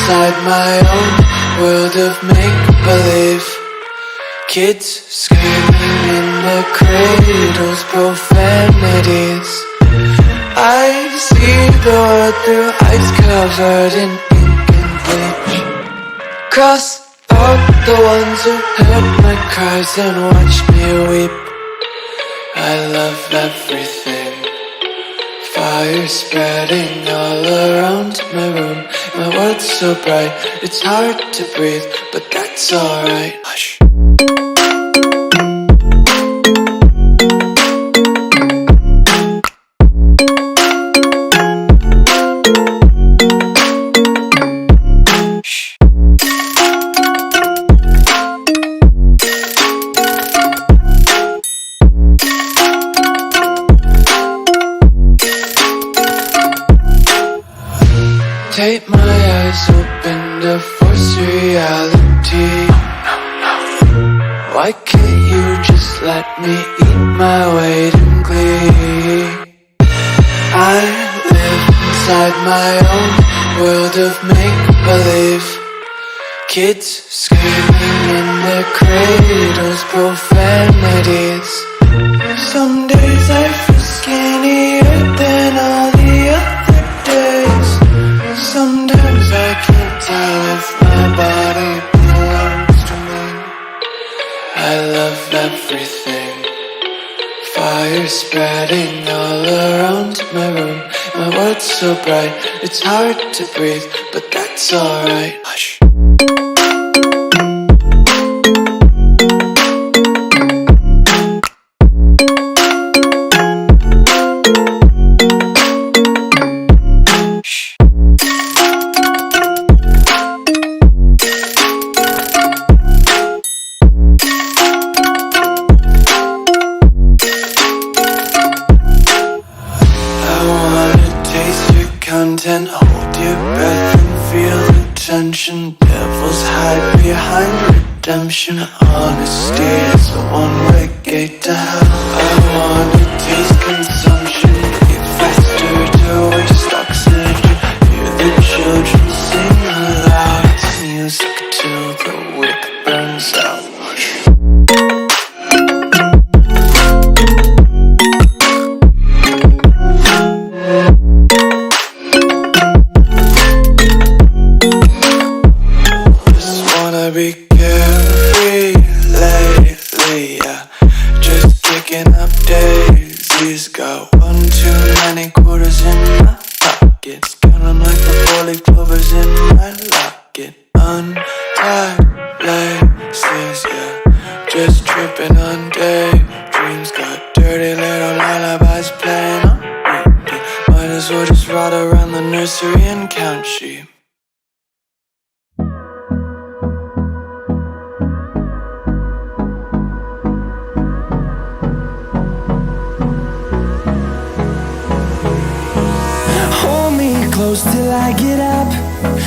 inside my own world of make-believe. Kids screaming in their cradles, profanities. I see the world through ice covered in ink and bleach. Cross out the ones who heard my cries and watched me weep. I love everything. Fire spreading all around my room. My world's so bright, it's hard to breathe, but that's alright. Hush. Tape my eyes open to force reality. Why can't you just let me eat my weight in glee? I live inside my own world of make-believe. Kids screaming in their cradles, profanities. Some days I feel skinnier than all the other days. Sometimes I can't tell if my body belongs to me. I love everything. Fire spreading all around my room. My world's so bright, it's hard to breathe, but that's alright. Hush. Content, hold your breath and feel the tension. Devils hide behind redemption. Honesty is a one-way gate to hell. I wanna taste consumption. Eat faster to waste oxygen. Hear the children sing aloud. It's music till the wick burns out. Be carefree lately, yeah. Just kicking up daisies. Got one too many quarters in my pockets. Counting like the 4-leaf clovers in my locket. Untied laces, yeah. Just tripping on daydreams. Got dirty little lullabies playing on repeat. Might as well just ride around the nursery and count sheep. Close till I get up.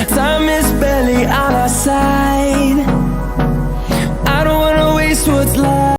Time is barely on our side. I don't wanna waste what's left.